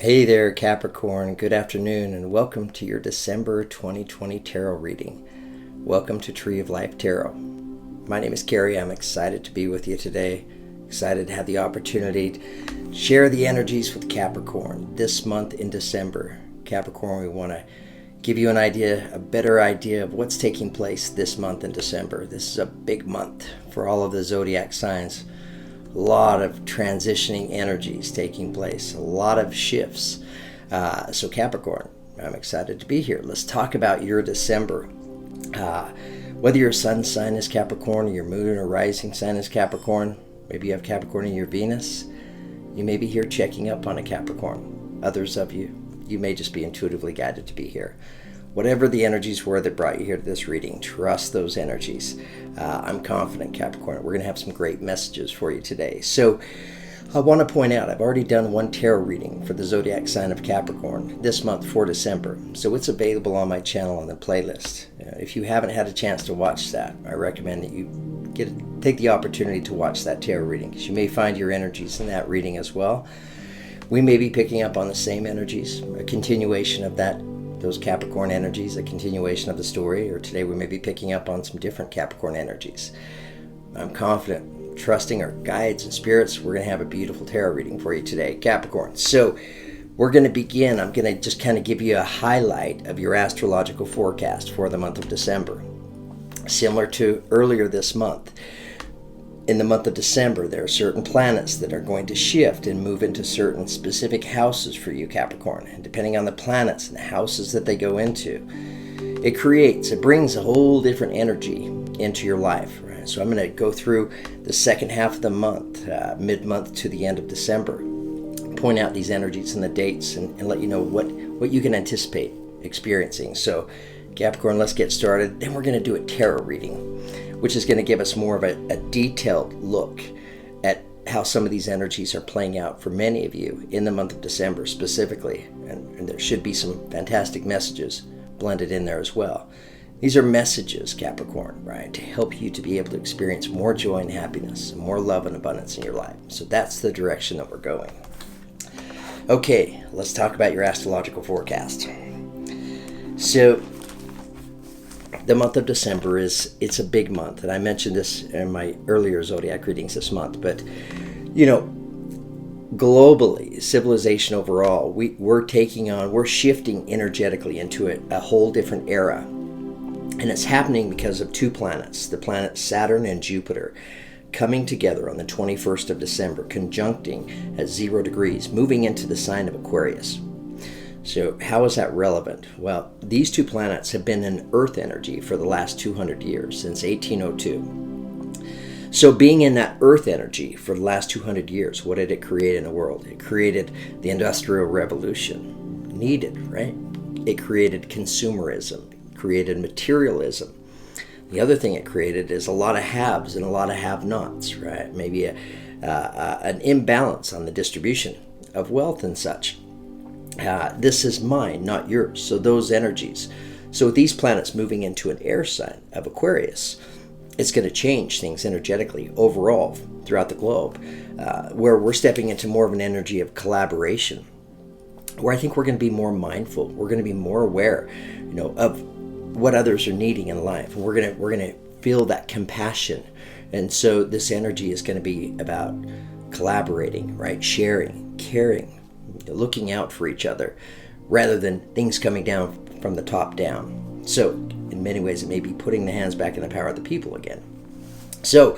Hey there, Capricorn. Good afternoon, and welcome to your December 2020 tarot reading. Welcome to Tree of Life Tarot. My name is Carrie. I'm excited to be with you today. Excited to have the opportunity to share the energies with Capricorn this month in December. Capricorn, we want to give you a better idea of what's taking place this month in December. This is a big month for all of the zodiac signs. A lot of transitioning energies taking place, a lot of shifts. So Capricorn, I'm excited to be here. Let's talk about your December. Whether your sun sign is Capricorn or your moon or rising sign is Capricorn, maybe you have Capricorn in your Venus, you may be here checking up on a Capricorn. Others of you may just be intuitively guided to be here. Whatever the energies were that brought you here to this reading, trust those energies. I'm confident, Capricorn. We're going to have some great messages for you today. So I want to point out, I've already done one tarot reading for the zodiac sign of Capricorn this month for December. So it's available on my channel on the playlist. If you haven't had a chance to watch that, I recommend that you take the opportunity to watch that tarot reading, because you may find your energies in that reading as well. We may be picking up on the same energies, a continuation of those Capricorn energies, a continuation of the story, or today we may be picking up on some different Capricorn energies. I'm confident, trusting our guides and spirits, we're going to have a beautiful tarot reading for you today, Capricorn. So we're going to begin. I'm going to just kind of give you a highlight of your astrological forecast for the month of December. Similar to earlier this month, in the month of December, there are certain planets that are going to shift and move into certain specific houses for you, Capricorn. And depending on the planets and the houses that they go into, it brings a whole different energy into your life. Right? So I'm going to go through the second half of the month, mid-month to the end of December, point out these energies and the dates and let you know what you can anticipate experiencing. So Capricorn, let's get started. Then we're going to do a tarot reading, which is going to give us more of a detailed look at how some of these energies are playing out for many of you in the month of December specifically. And there should be some fantastic messages blended in there as well. These are messages, Capricorn, right, to help you to be able to experience more joy and happiness, more love and abundance in your life. So that's the direction that we're going. Okay, let's talk about your astrological forecast. So the month of December it's a big month, and I mentioned this in my earlier zodiac readings this month, but globally, civilization overall, we're shifting energetically into a whole different era, and it's happening because of two planets, the planets Saturn and Jupiter, coming together on the 21st of December, conjuncting at 0 degrees, moving into the sign of Aquarius. So how is that relevant? Well, these two planets have been in Earth energy for the last 200 years, since 1802. So being in that Earth energy for the last 200 years, what did it create in the world? It created the Industrial Revolution. Needed, right? It created consumerism. It created materialism. The other thing it created is a lot of haves and a lot of have-nots, right? Maybe an imbalance on the distribution of wealth and such. This is mine, not yours. So those energies. So with these planets moving into an air sign of Aquarius, it's going to change things energetically overall throughout the globe, where we're stepping into more of an energy of collaboration, where I think we're going to be more mindful. We're going to be more aware, of what others are needing in life. And we're going to feel that compassion. And so this energy is going to be about collaborating, right? Sharing, caring, looking out for each other, rather than things coming down from the top down. So in many ways, it may be putting the hands back in the power of the people again. So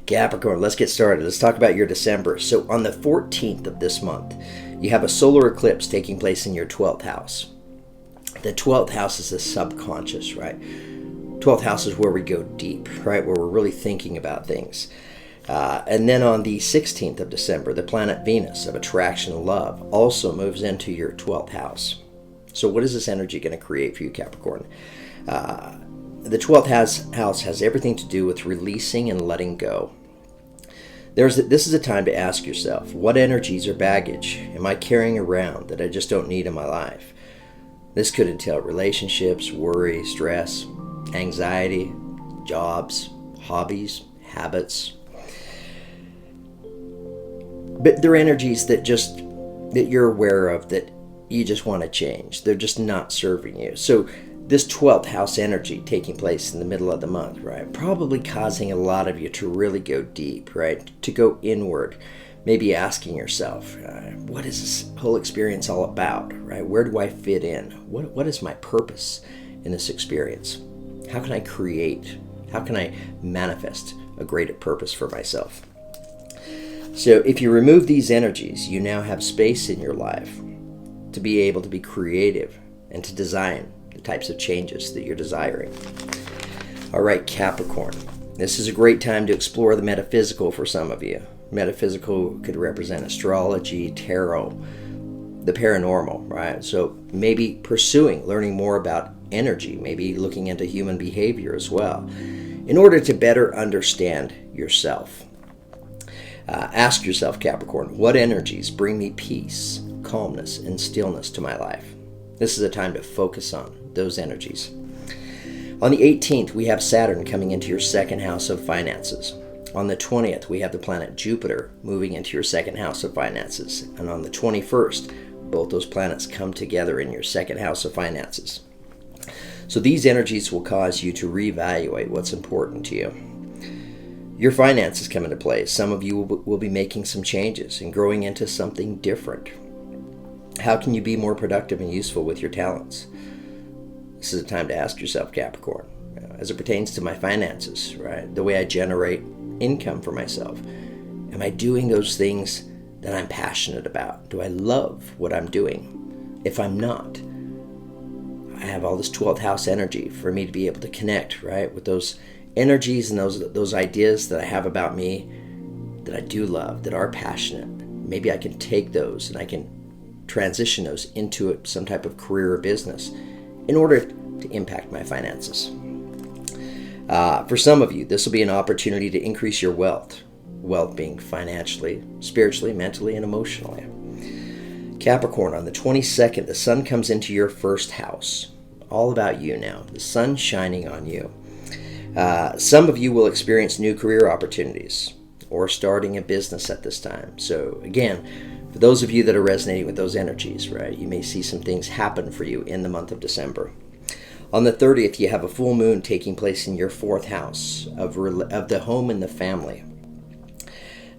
Capricorn, let's get started. Let's talk about your December. So on the 14th of this month, you have a solar eclipse taking place in your 12th house. The 12th house is the subconscious, right? 12th house is where we go deep, right? Where we're really thinking about things. And then on the 16th of December, the planet Venus of attraction and love also moves into your 12th house. So what is this energy going to create for you, Capricorn? The 12th house has everything to do with releasing and letting go. This is a time to ask yourself, what energies or baggage am I carrying around that I just don't need in my life? This could entail relationships, worry, stress, anxiety, jobs, hobbies, habits. But they're energies that just that you're aware of that you just want to change. They're just not serving you. So this 12th house energy taking place in the middle of the month, right? Probably causing a lot of you to really go deep, right? To go inward. Maybe asking yourself, what is this whole experience all about, right? Where do I fit in? What is my purpose in this experience? How can I create? How can I manifest a greater purpose for myself? So if you remove these energies, you now have space in your life to be able to be creative and to design the types of changes that you're desiring. All right, Capricorn. This is a great time to explore the metaphysical for some of you. Metaphysical could represent astrology, tarot, the paranormal, right? So maybe pursuing, learning more about energy, maybe looking into human behavior as well, in order to better understand yourself. Ask yourself, Capricorn, what energies bring me peace, calmness, and stillness to my life? This is a time to focus on those energies. On the 18th, we have Saturn coming into your second house of finances. On the 20th, we have the planet Jupiter moving into your second house of finances. And on the 21st, both those planets come together in your second house of finances. So these energies will cause you to reevaluate what's important to you. Your finances come into play. Some of you will be making some changes and growing into something different. How can you be more productive and useful with your talents? This is a time to ask yourself, Capricorn, as it pertains to my finances, right? The way I generate income for myself. Am I doing those things that I'm passionate about? Do I love what I'm doing? If I'm not, I have all this 12th house energy for me to be able to connect, right, with those energies and those ideas that I have about me that I do love, that are passionate. Maybe I can take those and I can transition those into some type of career or business in order to impact my finances. For some of you, this will be an opportunity to increase your wealth. Wealth being financially, spiritually, mentally, and emotionally. Capricorn, on the 22nd, the sun comes into your first house. All about you now. The sun shining on you. Some of you will experience new career opportunities or starting a business at this time. So again, for those of you that are resonating with those energies, right, you may see some things happen for you in the month of December. On the 30th, you have a full moon taking place in your fourth house of the home and the family.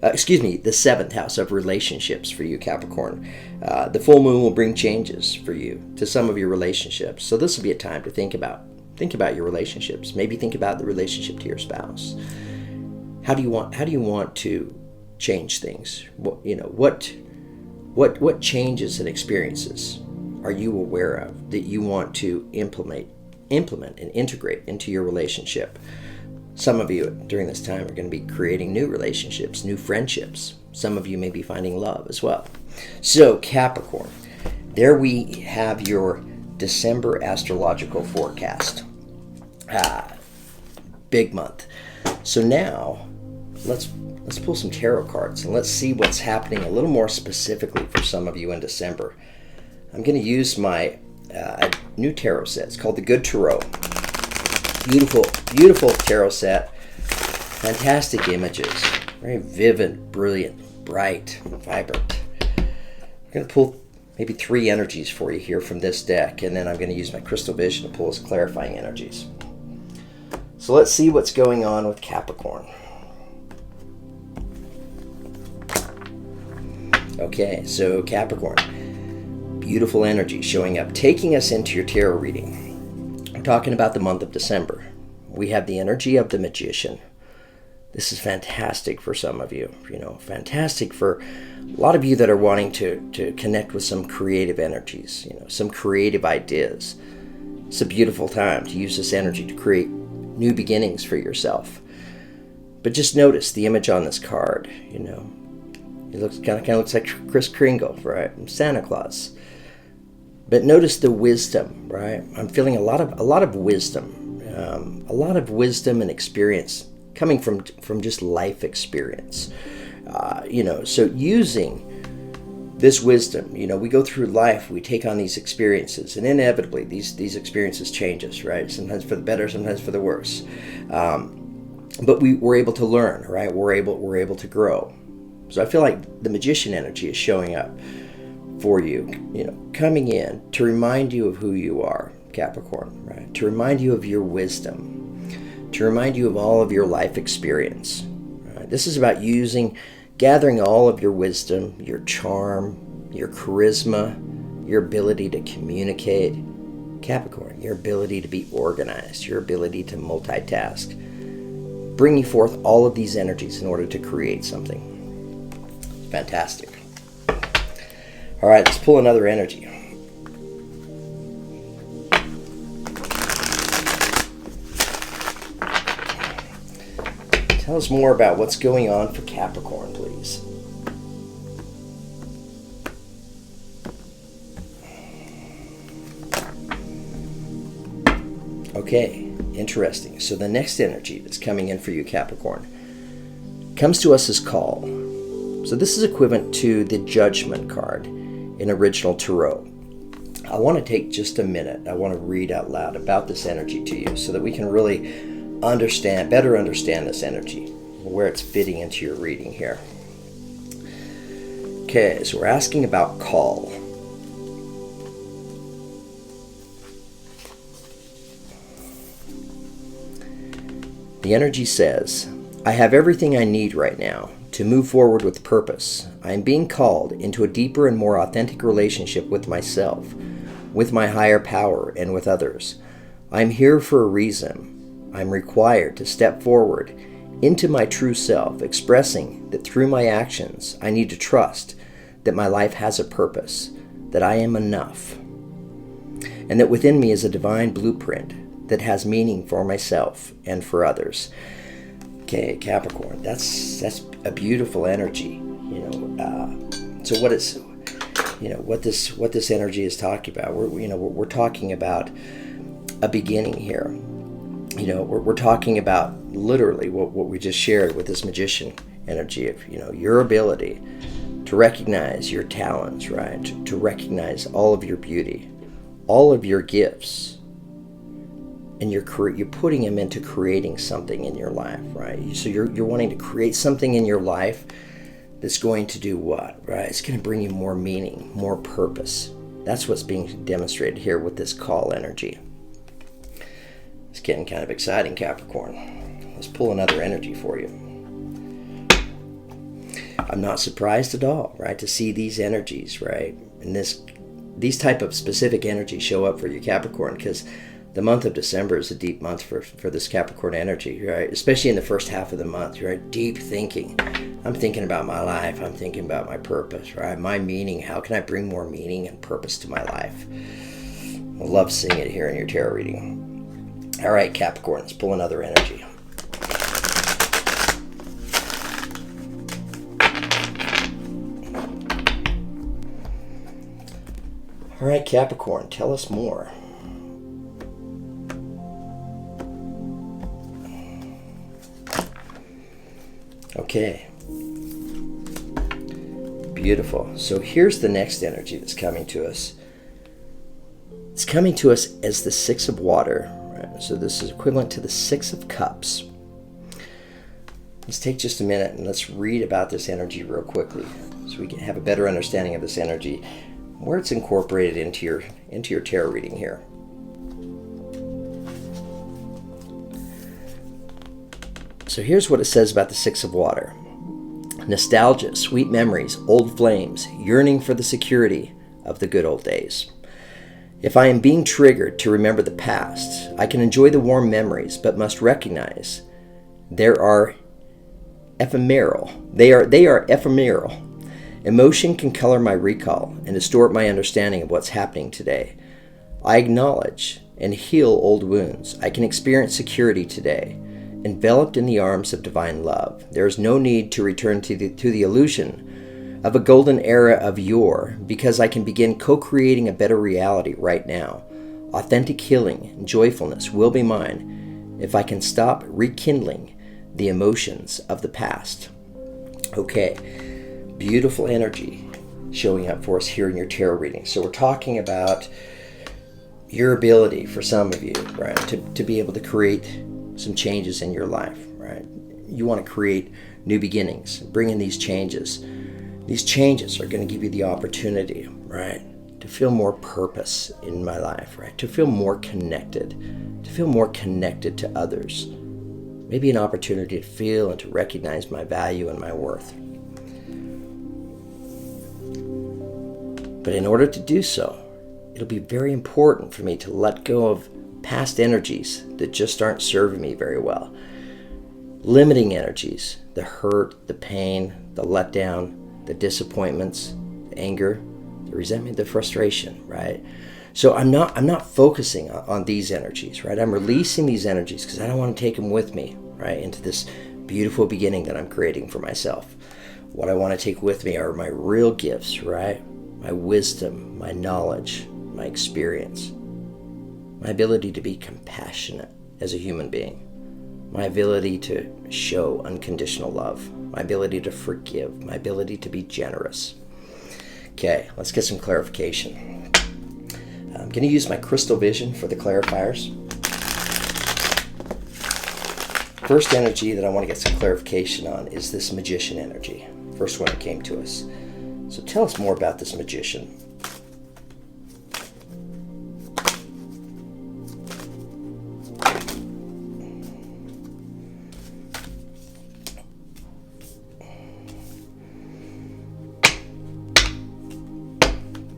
The seventh house of relationships for you, Capricorn. The full moon will bring changes for you to some of your relationships. So this will be a time to think about your relationships. Maybe think about the relationship to your spouse. How do you want to change things? What changes and experiences are you aware of that you want to implement and integrate into your relationship? Some of you during this time are going to be creating new relationships, new friendships. Some of you may be finding love as well. So Capricorn, there we have your December astrological forecast. Big month. So now let's pull some tarot cards and let's see what's happening a little more specifically for some of you in December. I'm going to use my new tarot set. It's called the Good Tarot. Beautiful tarot set. Fantastic images. Very vivid, brilliant, bright, vibrant. I'm going to pull maybe 3 energies for you here from this deck, and then I'm going to use my crystal vision to pull us clarifying energies. So let's see what's going on with Capricorn. Okay, so Capricorn, beautiful energy showing up, taking us into your tarot reading. I'm talking about the month of December. We have the energy of the Magician. This is fantastic for some of you, fantastic for a lot of you that are wanting to connect with some creative energies, some creative ideas. It's a beautiful time to use this energy to create new beginnings for yourself. But just notice the image on this card, It looks kind of looks like Kris Kringle, right? Santa Claus. But notice the wisdom, right? I'm feeling a lot of wisdom, and experience coming from just life experience. So using this wisdom, we go through life, we take on these experiences, and inevitably these experiences change us, right? Sometimes for the better, sometimes for the worse. But we're able to learn, right? We're able to grow. So I feel like the Magician energy is showing up. for you, coming in to remind you of who you are, Capricorn, right? To remind you of your wisdom, to remind you of all of your life experience. Right? This is about gathering all of your wisdom, your charm, your charisma, your ability to communicate, Capricorn, your ability to be organized, your ability to multitask, bringing forth all of these energies in order to create something. Fantastic. All right, let's pull another energy. Tell us more about what's going on for Capricorn, please. Okay, interesting. So the next energy that's coming in for you, Capricorn, comes to us as call. So this is equivalent to the Judgment card in original Tarot. I want to take just a minute. I want to read out loud about this energy to you so that we can really better understand this energy, where it's fitting into your reading here. Okay, so we're asking about call. The energy says, I have everything I need right now to move forward with purpose. I am being called into a deeper and more authentic relationship with myself, with my higher power, and with others. I am here for a reason. I am required to step forward into my true self, expressing that through my actions, I need to trust that my life has a purpose, that I am enough, and that within me is a divine blueprint that has meaning for myself and for others. Okay, Capricorn, that's a beautiful energy. So what this energy is talking about? We're talking about a beginning here. We're talking about literally what we just shared with this Magician energy of your ability to recognize your talents, right? To recognize all of your beauty, all of your gifts. And you're putting them into creating something in your life, right? So you're wanting to create something in your life that's going to do what, right? It's going to bring you more meaning, more purpose. That's what's being demonstrated here with this call energy. It's getting kind of exciting, Capricorn. Let's pull another energy for you. I'm not surprised at all, right, to see these energies, right? And these type of specific energies show up for you, Capricorn, because the month of December is a deep month for this Capricorn energy, right? Especially in the first half of the month, right? Deep thinking. I'm thinking about my life. I'm thinking about my purpose, right? My meaning. How can I bring more meaning and purpose to my life? I love seeing it here in your tarot reading. All right, Capricorn, let's pull another energy. All right, Capricorn, tell us more. Okay. Beautiful. So here's the next energy that's coming to us. It's coming to us as the Six of Water. Right? So this is equivalent to the Six of Cups. Let's take just a minute and let's read about this energy real quickly so we can have a better understanding of this energy, where it's incorporated into your tarot reading here. So here's what it says about the Six of Water. Nostalgia, sweet memories, old flames, yearning for the security of the good old days. If I am being triggered to remember the past, I can enjoy the warm memories, but must recognize they are ephemeral. They are ephemeral. Emotion can color my recall and distort my understanding of what's happening today. I acknowledge and heal old wounds. I can experience security today, enveloped in the arms of divine love. There is no need to return to the illusion of a golden era of yore, because I can begin co-creating a better reality right now. Authentic healing and joyfulness will be mine if I can stop rekindling the emotions of the past. Okay, beautiful energy showing up for us here in your tarot reading. So we're talking about your ability, for some of you, right, to be able to create some changes in your life, right? You want to create new beginnings, bring in these changes. These changes are going to give you the opportunity, right, to feel more purpose in my life, right, to feel more connected, to others. Maybe an opportunity to feel and to recognize my value and my worth. But in order to do so, it'll be very important for me to let go of past energies that just aren't serving me very well. Limiting energies, the hurt, the pain, the letdown, the disappointments, the anger, the resentment, the frustration, right? So I'm not focusing on these energies, right? I'm releasing these energies because I don't want to take them with me, right, into this beautiful beginning that I'm creating for myself. What I want to take with me are my real gifts, right? My wisdom, my knowledge, my experience, my ability to be compassionate as a human being, my ability to show unconditional love, my ability to forgive, my ability to be generous. Okay, let's get some clarification. I'm going to use my crystal vision for the clarifiers. First energy that I want to get some clarification on is this magician energy. First one that came to us. So tell us more about this magician.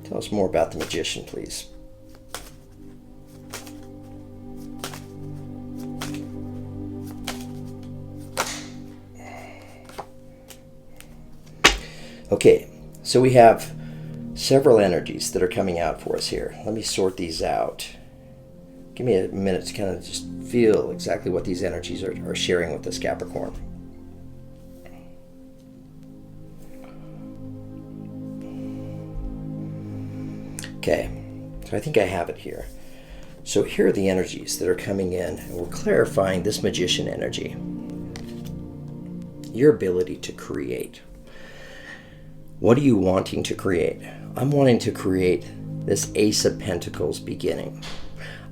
Tell us more about the magician, please. Okay, so we have several energies that are coming out for us here. Let me sort these out. Give me a minute to kind of just feel exactly what these energies are sharing with us, Capricorn. Okay, so I think I have it here. So here are the energies that are coming in, and we're clarifying this magician energy. Your ability to create. What are you wanting to create? I'm wanting to create this Ace of Pentacles beginning.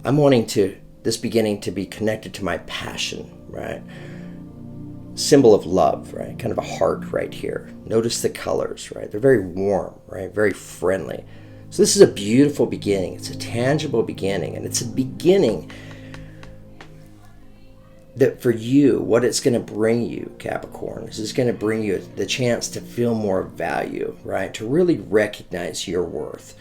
I'm wanting this beginning to be connected to my passion, right? Symbol of love, right? Kind of a heart right here. Notice the colors, right? They're very warm, right? Very friendly. So this is a beautiful beginning. It's a tangible beginning, and it's a beginning that for you, what it's going to bring you, Capricorn, is it's going to bring you the chance to feel more value, right? To really recognize your worth.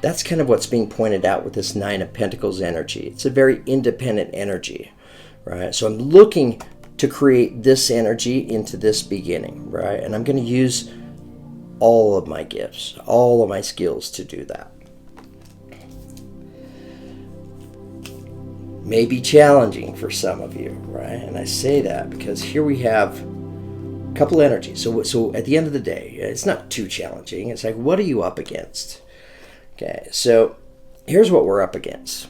That's kind of what's being pointed out with this Nine of Pentacles energy. It's a very independent energy, right? So I'm looking to create this energy into this beginning, right? And I'm going to use all of my gifts, all of my skills to do that. May be challenging for some of you, right? And I say that because here we have a couple energies. So at the end of the day, it's not too challenging. It's like, what are you up against? Okay, so here's what we're up against,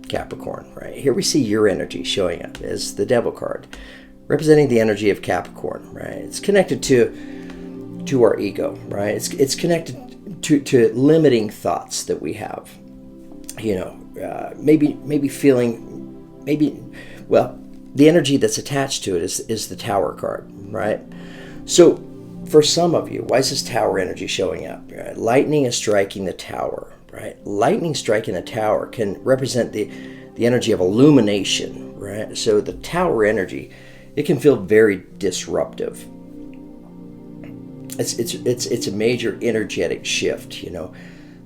Capricorn, right? Here we see your energy showing up as the Devil card, representing the energy of Capricorn, right? It's connected to our ego, right? It's connected to limiting thoughts that we have. You know, maybe feeling. Well, the energy that's attached to it is the Tower card, right? So for some of you, why is this Tower energy showing up? Right? Lightning is striking the Tower, right? Lightning striking the Tower can represent the energy of illumination, right? So the Tower energy, it can feel very disruptive. It's a major energetic shift, you know.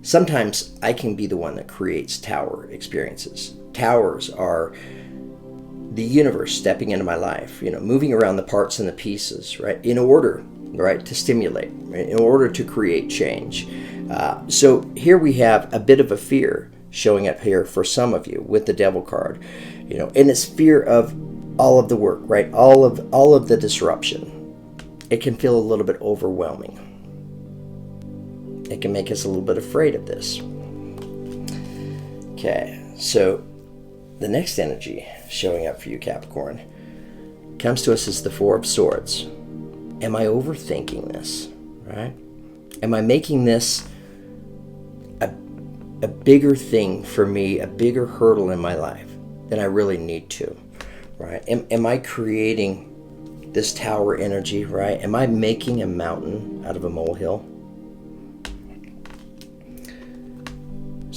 Sometimes I can be the one that creates Tower experiences. Towers are the universe stepping into my life, you know, moving around the parts and the pieces, right, in order, right, to stimulate, right, in order to create change. So here we have a bit of a fear showing up here for some of you with the Devil card, you know, and it's fear of all of the work, right, all of the disruption. It can feel a little bit overwhelming. It can make us a little bit afraid of this. Okay, so the next energy showing up for you, Capricorn, comes to us as the Four of Swords. Am I overthinking this, right? Am I making this a bigger thing for me, a bigger hurdle in my life than I really need to, right? Am I creating this Tower energy, right? Am I making a mountain out of a molehill?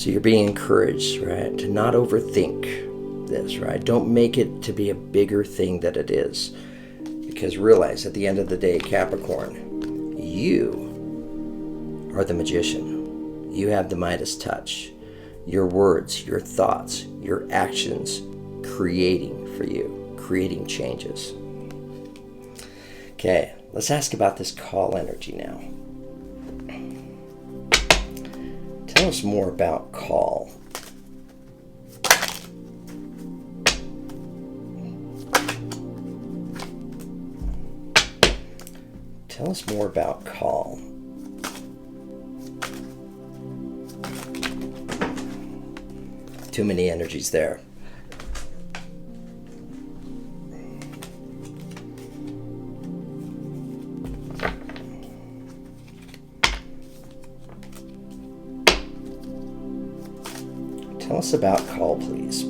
So you're being encouraged, right, to not overthink this, right? Don't make it to be a bigger thing than it is. Because realize at the end of the day, Capricorn, you are the magician. You have the Midas touch. Your words, your thoughts, your actions creating for you, creating changes. Okay, let's ask about this call energy now. Tell us more about call. Tell us more about call. Too many energies there. Tell us about call, please.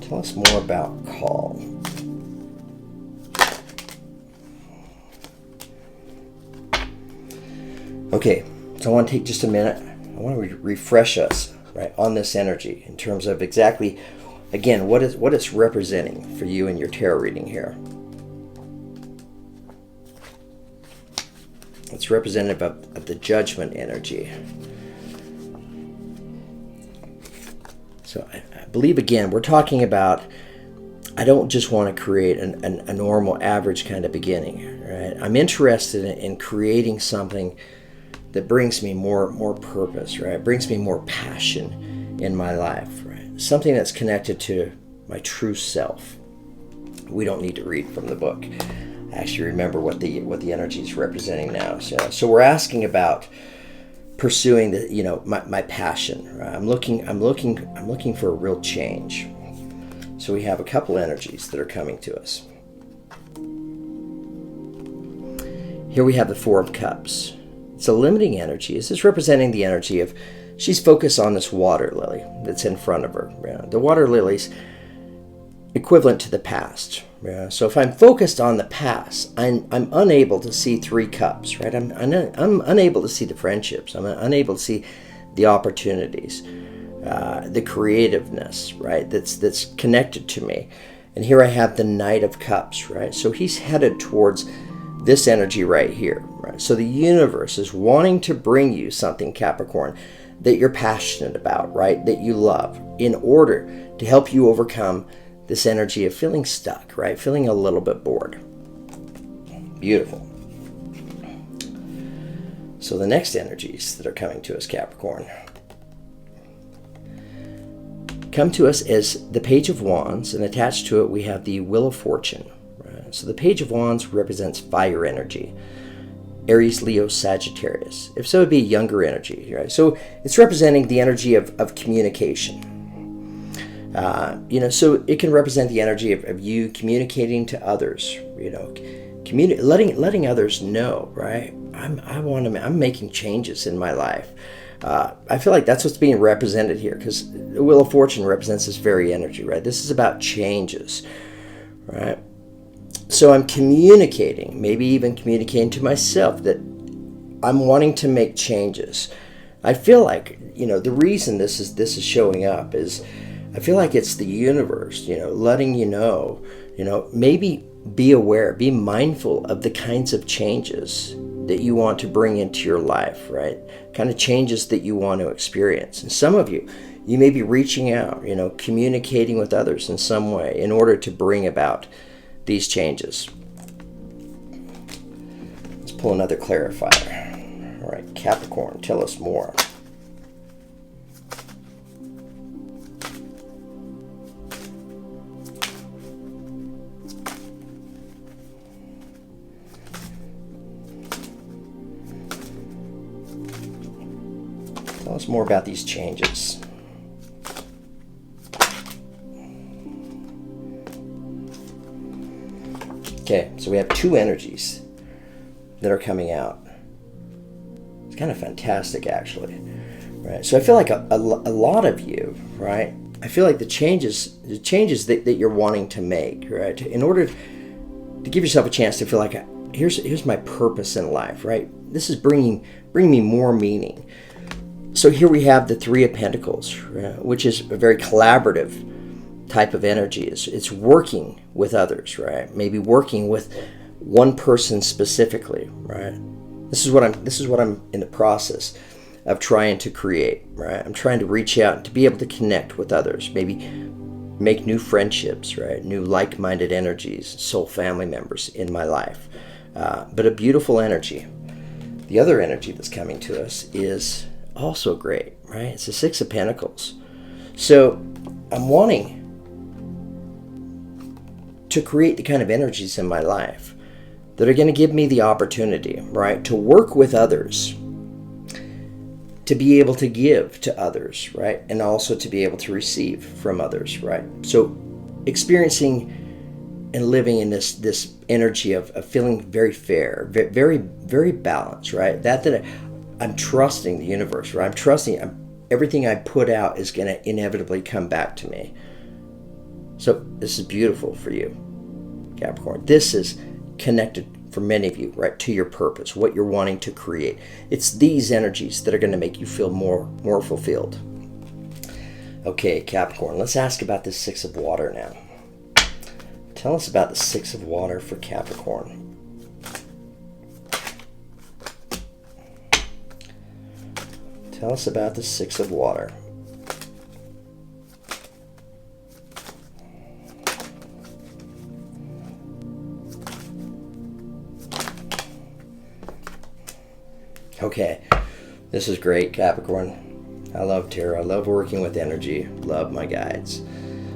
Tell us more about call. Okay, so I want to take just a minute. I want to refresh us, right, on this energy in terms of exactly, again, what it's representing for you in your tarot reading here. It's representative of the judgment energy. So I believe, again, we're talking about, I don't just want to create a normal, average kind of beginning, right? I'm interested in creating something that brings me more purpose, right? Brings me more passion in my life, right? Something that's connected to my true self. We don't need to read from the book. I actually remember what the energy is representing now. So we're asking about pursuing my passion, right? I'm looking for a real change. So we have a couple energies that are coming to us. Here we have the Four of Cups. It's a limiting energy. This is representing the energy of, she's focused on this water lily that's in front of her. Yeah. The water lily's equivalent to the past. Yeah. So if I'm focused on the past, I'm unable to see three cups, right? I'm unable to see the friendships. I'm unable to see the opportunities, the creativeness, right? That's connected to me. And here I have the Knight of Cups, right? So he's headed towards this energy right here, right? So the universe is wanting to bring you something, Capricorn, that you're passionate about, right? That you love, in order to help you overcome this energy of feeling stuck, right? Feeling a little bit bored. Beautiful. So the next energies that are coming to us, Capricorn, come to us as the Page of Wands, and attached to it we have the Wheel of Fortune. So the Page of Wands represents fire energy. Aries, Leo, Sagittarius. If so, it'd be younger energy, right? So it's representing the energy of communication. So it can represent the energy of you communicating to others, letting others know, right? I'm making changes in my life. I feel like that's what's being represented here, because the Wheel of Fortune represents this very energy, right? This is about changes, right? So I'm communicating, maybe even communicating to myself that I'm wanting to make changes. I feel like, the reason this is showing up is, I feel like it's the universe, letting you know, maybe be aware, be mindful of the kinds of changes that you want to bring into your life, right? Kind of changes that you want to experience. And some of you may be reaching out, communicating with others in some way in order to bring about these changes. Let's pull another clarifier. All right, Capricorn, tell us more. Tell us more about these changes. Okay, so we have two energies that are coming out. It's kind of fantastic, actually. Right? So I feel like a lot of you, right? I feel like the changes that you're wanting to make, right? In order to give yourself a chance to feel like, here's my purpose in life, right? This is bringing me more meaning. So here we have the Three of Pentacles, right? Which is a very collaborative type of energy. It's working with others, right? Maybe working with one person specifically, right? This is what I'm in the process of trying to create, right? I'm trying to reach out and to be able to connect with others, maybe make new friendships, right? New like-minded energies, soul family members in my life. But a beautiful energy. The other energy that's coming to us is also great, right? It's the Six of Pentacles. So I'm wanting to create the kind of energies in my life that are going to give me the opportunity, right, to work with others, to be able to give to others, right, and also to be able to receive from others, right? So experiencing and living in this energy of feeling very fair, very, very balanced, right? That I'm trusting the universe, right? I'm trusting everything I put out is going to inevitably come back to me. So this is beautiful for you, Capricorn. This is connected for many of you, right, to your purpose, what you're wanting to create. It's these energies that are going to make you feel more fulfilled. Okay, Capricorn, let's ask about this Six of Water now. Tell us about the Six of Water for Capricorn. Tell us about the Six of Water. Okay, this is great, Capricorn. I love tarot. I love working with energy. Love my guides.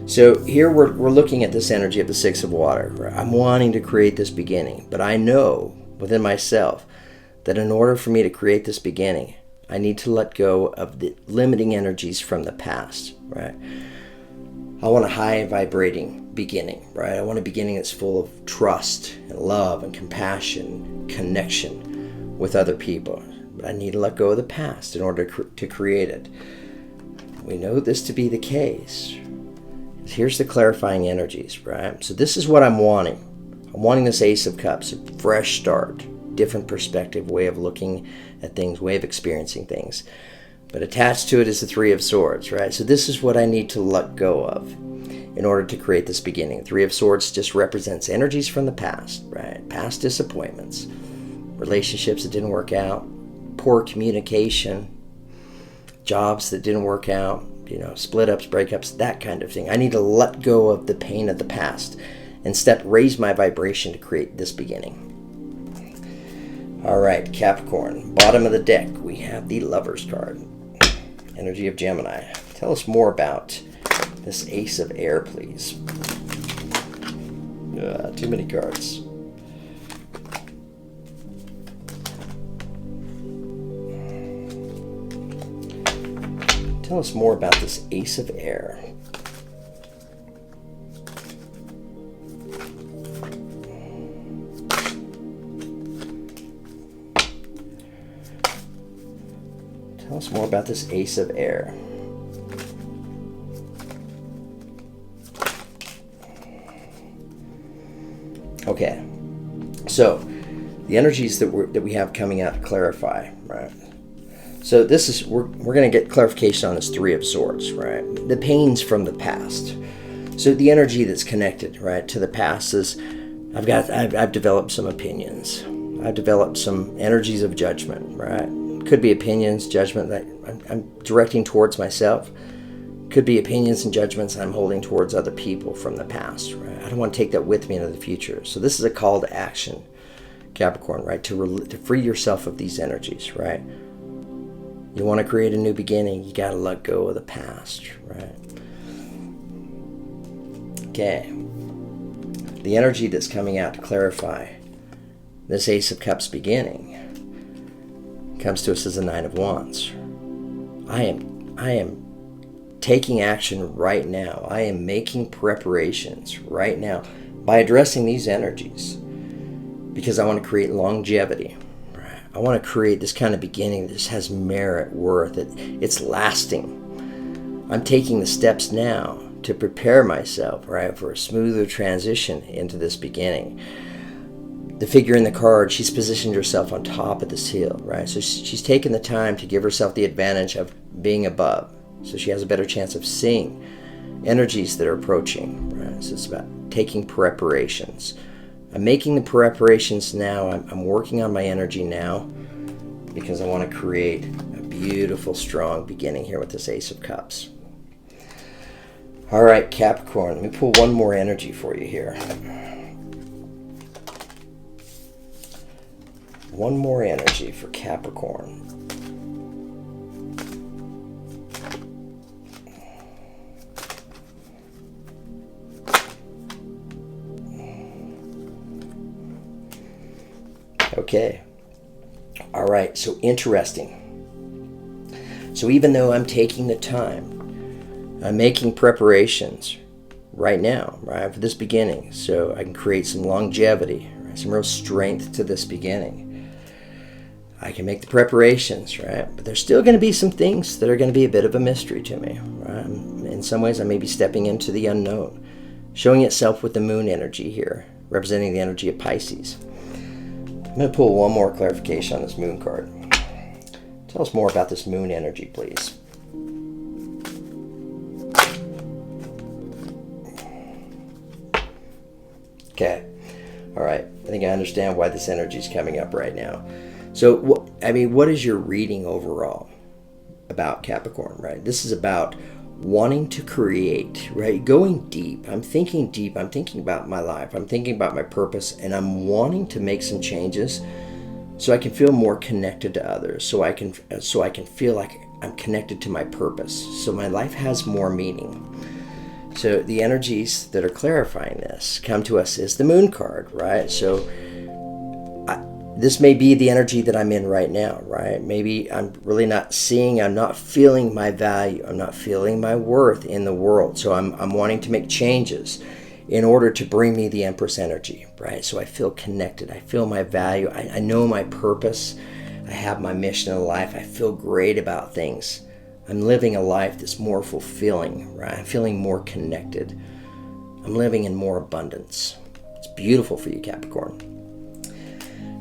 So here we're looking at this energy of the Six of Water. I'm wanting to create this beginning, but I know within myself that in order for me to create this beginning, I need to let go of the limiting energies from the past, right? I want a high vibrating beginning, right? I want a beginning that's full of trust and love and compassion, connection with other people. But I need to let go of the past in order to create it. We know this to be the case. Here's the clarifying energies, right? So this is what I'm wanting. I'm wanting this Ace of Cups, a fresh start, different perspective, way of looking at things, way of experiencing things. But attached to it is the Three of Swords, right? So this is what I need to let go of in order to create this beginning. Three of Swords just represents energies from the past, right? Past disappointments, relationships that didn't work out, poor communication, jobs that didn't work out, split ups, breakups, that kind of thing. I need to let go of the pain of the past and raise my vibration to create this beginning. All right, Capricorn, bottom of the deck, we have the Lover's card, energy of Gemini. Tell us more about this Ace of Air, please. Too many cards. Tell us more about this Ace of Air. Tell us more about this Ace of Air. Okay, so the energies that we have coming out to clarify, right? So this is we're going to get clarification on this Three of Swords, right? The pains from the past. So the energy that's connected, right, to the past is I've developed some opinions. I've developed some energies of judgment, right? Could be opinions, judgment that I'm directing towards myself. Could be opinions and judgments I'm holding towards other people from the past, right? I don't want to take that with me into the future. So this is a call to action, Capricorn, right? To free yourself of these energies, right? You want to create a new beginning, you got to let go of the past, right? Okay. The energy that's coming out to clarify this Ace of Cups beginning comes to us as the Nine of Wands. I am taking action right now. I am making preparations right now by addressing these energies. because I want to create longevity. I want to create this kind of beginning that just has merit, worth. It's lasting. I'm taking the steps now to prepare myself, right, for a smoother transition into this beginning. The figure in the card, she's positioned herself on top of this hill, right? So she's taken the time to give herself the advantage of being above. So she has a better chance of seeing energies that are approaching, right? So it's about taking preparations. I'm making the preparations now. I'm working on my energy now because I want to create a beautiful, strong beginning here with this Ace of Cups. All right, Capricorn, let me pull one more energy for you here. One more energy for Capricorn. Okay. All right, so interesting. So even though I'm taking the time, I'm making preparations right now, right, for this beginning, so I can create some longevity, right, some real strength to this beginning. I can make the preparations, right? But there's still going to be some things that are going to be a bit of a mystery to me, right? In some ways, I may be stepping into the unknown, showing itself with the moon energy here, representing the energy of Pisces. I'm going to pull one more clarification on this moon card. Tell us more about this moon energy, please. Okay. All right. I think I understand why this energy is coming up right now. So, what is your reading overall about Capricorn, right? This is about wanting to create, right? Going deep. I'm thinking deep. I'm thinking about my life. I'm thinking about my purpose, and I'm wanting to make some changes so I can feel more connected to others, so I can feel like I'm connected to my purpose, so my life has more meaning. So the energies that are clarifying this come to us as the moon card, right? So this may be the energy that I'm in right now, right? Maybe I'm really not seeing, I'm not feeling my value, I'm not feeling my worth in the world. So I'm wanting to make changes in order to bring me the Empress energy, right? So I feel connected, I feel my value, I know my purpose, I have my mission in life, I feel great about things. I'm living a life that's more fulfilling, right? I'm feeling more connected. I'm living in more abundance. It's beautiful for you, Capricorn.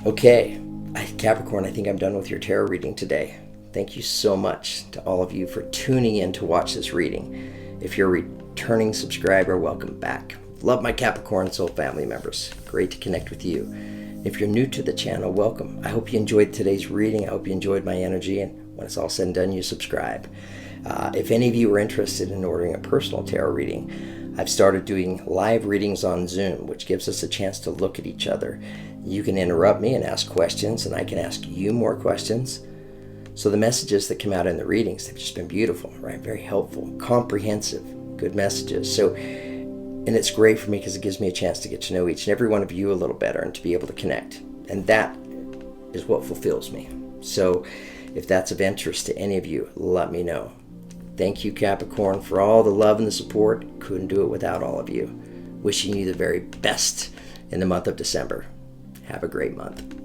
Okay, Capricorn, I think I'm done with your tarot reading today. Thank you so much to all of you for tuning in to watch this reading. If you're a returning subscriber, welcome back. Love my Capricorn soul family members. Great to connect with you. If you're new to the channel, welcome. I hope you enjoyed today's reading. I hope you enjoyed my energy, and when it's all said and done, you subscribe. If any of you are interested in ordering a personal tarot reading, I've started doing live readings on Zoom, which gives us a chance to look at each other. You can interrupt me and ask questions, and I can ask you more questions. So the messages that come out in the readings have just been beautiful, right? Very helpful, comprehensive, good messages. So, and it's great for me because it gives me a chance to get to know each and every one of you a little better and to be able to connect. And that is what fulfills me. So if that's of interest to any of you, let me know. Thank you, Capricorn, for all the love and the support. Couldn't do it without all of you. Wishing you the very best in the month of December. Have a great month.